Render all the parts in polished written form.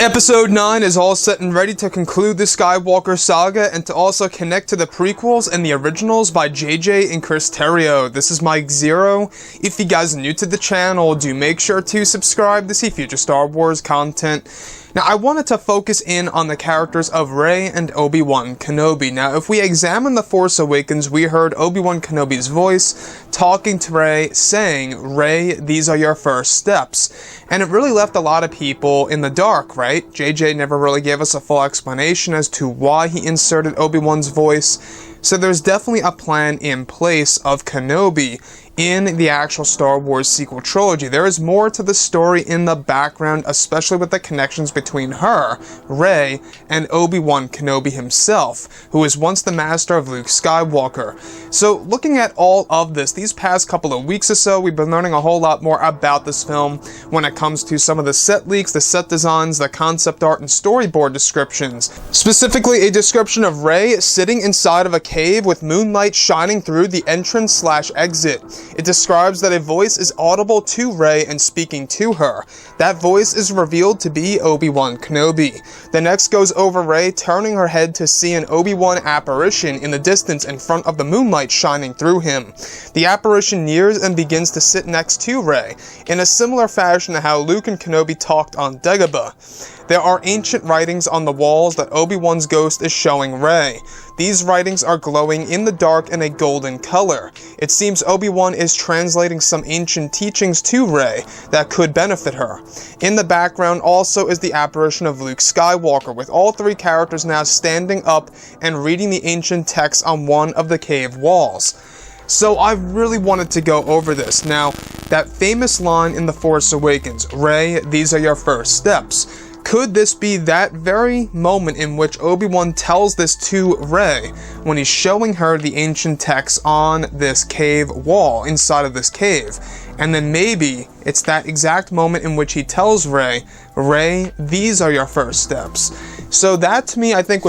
Episode 9 is all set and ready to conclude the Skywalker saga and to also connect to the prequels and the originals by JJ and Chris Terrio. This is Mike Zero. If you guys are new to the channel, do make sure to subscribe to see future Star Wars content. Now, I wanted to focus in on the characters of Rey and Obi-Wan Kenobi. Now, if we examine The Force Awakens, we heard Obi-Wan Kenobi's voice talking to Rey, saying, "Rey, these are your first steps." And it really left a lot of people in the dark, right? JJ never really gave us a full explanation as to why he inserted Obi-Wan's voice. So there's definitely a plan in place of Kenobi in the actual Star Wars sequel trilogy. There is more to the story in the background, especially with the connections between her, Rey, and Obi-Wan Kenobi himself, who was once the master of Luke Skywalker. So looking at all of this, these past couple of weeks or so, we've been learning a whole lot more about this film when it comes to some of the set leaks, the set designs, the concept art, and storyboard descriptions. Specifically, a description of Rey sitting inside of a cave with moonlight shining through the entrance/exit. It describes that a voice is audible to Rey and speaking to her. That voice is revealed to be Obi-Wan Kenobi. The next goes over Rey turning her head to see an Obi-Wan apparition in the distance in front of the moonlight shining through him. The apparition nears and begins to sit next to Rey, in a similar fashion to how Luke and Kenobi talked on Dagobah. There are ancient writings on the walls that Obi-Wan's ghost is showing Rey. These writings are glowing in the dark in a golden color. It seems Obi-Wan is translating some ancient teachings to Rey that could benefit her. In the background also is the apparition of Luke Skywalker, with all three characters now standing up and reading the ancient text on one of the cave walls. So I really wanted to go over this. Now, that famous line in The Force Awakens, "Rey, these are your first steps." Could this be that very moment in which Obi-Wan tells this to Rey when he's showing her the ancient text on this cave wall inside of this cave? And then maybe it's that exact moment in which he tells Rey, "Rey, these are your first steps." So that to me I think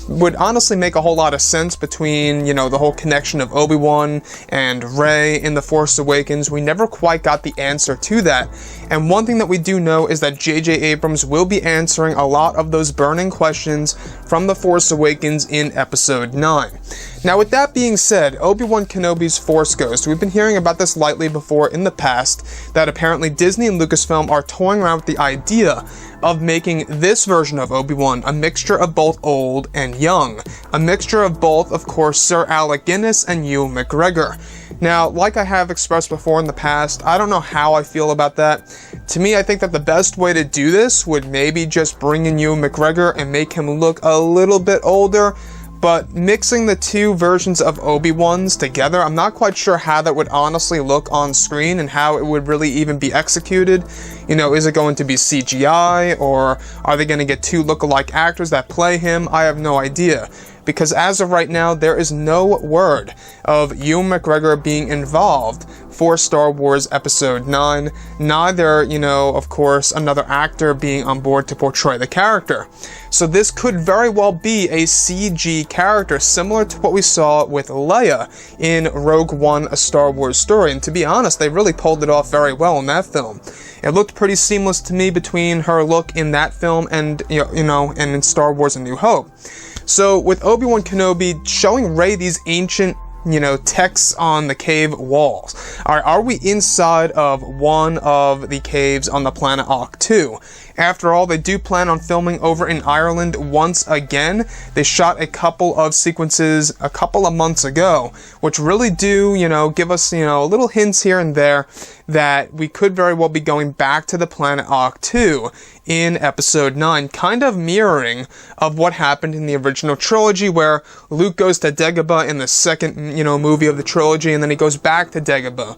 would honestly make a whole lot of sense between, you know, the whole connection of Obi-Wan and Rey in The Force Awakens. We never quite got the answer to that. And one thing that we do know is that JJ Abrams will be answering a lot of those burning questions from The Force Awakens in Episode 9. Now, with that being said, Obi-Wan Kenobi's Force Ghost, we've been hearing about this lightly before in the past, that apparently Disney and Lucasfilm are toying around with the idea of making this version of Obi-Wan a mixture of both old and young. A mixture of both, of course, Sir Alec Guinness and Ewan McGregor. Now, like I have expressed before in the past, I don't know how I feel about that. To me, I think that the best way to do this would maybe just bring in Ewan McGregor and make him look a little bit older. But mixing the two versions of Obi-Wan's together, I'm not quite sure how that would honestly look on screen and how it would really even be executed. You know, is it going to be CGI, or are they going to get two look-alike actors that play him? I have no idea. Because as of right now, there is no word of Ewan McGregor being involved for Star Wars Episode 9. Neither, you know, of course, another actor being on board to portray the character. So this could very well be a CG character, similar to what we saw with Leia in Rogue One, A Star Wars Story. And to be honest, they really pulled it off very well in that film. It looked pretty seamless to me between her look in that film and, you know, and in Star Wars A New Hope. So with Obi-Wan Kenobi showing Rey these ancient, you know, texts on the cave walls. Are we inside of one of the caves on the planet Ahch-To? After all, they do plan on filming over in Ireland once again. They shot a couple of sequences a couple of months ago, which really do, you know, give us, you know, little hints here and there that we could very well be going back to the planet Ahch-To in Episode 9, kind of mirroring of what happened in the original trilogy, where Luke goes to Dagobah in the second, you know, movie of the trilogy, and then he goes back to Dagobah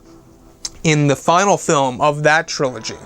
in the final film of that trilogy.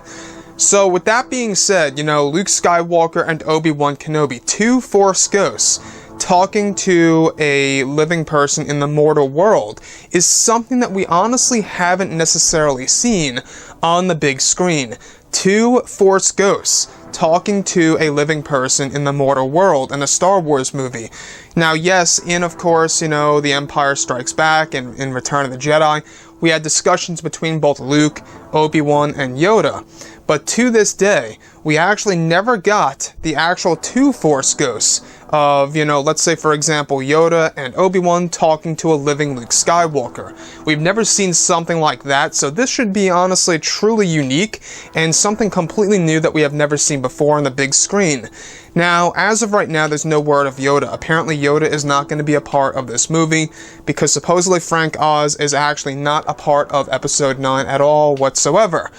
So with that being said, you know, Luke Skywalker and Obi-Wan Kenobi, two Force ghosts, talking to a living person in the mortal world is something that we honestly haven't necessarily seen on the big screen. Two Force ghosts talking to a living person in the mortal world in a Star Wars movie. Now, yes, in, of course, you know, The Empire Strikes Back and in Return of the Jedi, we had discussions between both Luke, Obi-Wan, and Yoda. But to this day, we actually never got the actual two Force ghosts of, let's say for example, Yoda and Obi-Wan talking to a living Luke Skywalker. We've never seen something like that, so this should be honestly truly unique and something completely new that we have never seen before on the big screen. Now, as of right now, there's no word of Yoda. Apparently, Yoda is not going to be a part of this movie because supposedly Frank Oz is actually not a part of Episode 9 at all whatsoever.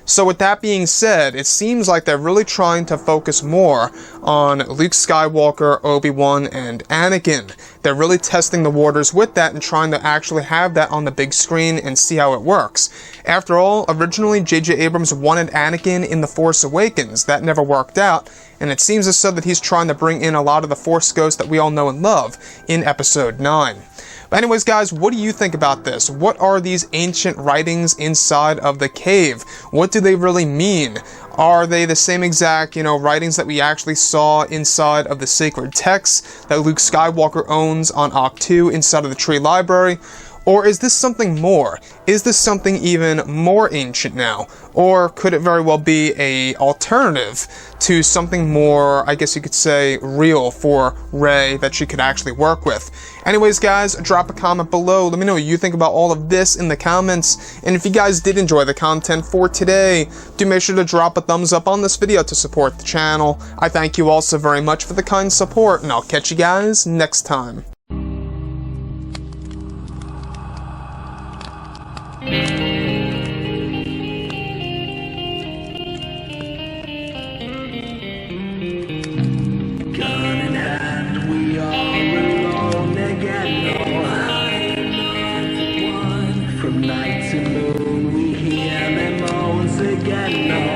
So with that being said, it seems like they're really trying to focus more on Luke Skywalker, Obi-Wan, and Anakin. They're really testing the waters with that and trying to actually have that on the big screen and see how it works. After all, originally J.J. Abrams wanted Anakin in The Force Awakens. That never worked out, and it seems as though that he's trying to bring in a lot of the Force ghosts that we all know and love in Episode 9. But anyways, guys, what do you think about this? What are these ancient writings inside of the cave? What do they really mean? Are they the same exact, writings that we actually saw inside of the sacred texts that Luke Skywalker owns on Ahch-To inside of the tree library? Or is this something more? Is this something even more ancient now? Or could it very well be an alternative to something more, I guess you could say, real for Rey that she could actually work with? Anyways, guys, drop a comment below. Let me know what you think about all of this in the comments. And if you guys did enjoy the content for today, do make sure to drop a thumbs up on this video to support the channel. I thank you all so very much for the kind support, and I'll catch you guys next time. From night to moon, we hear them moans again.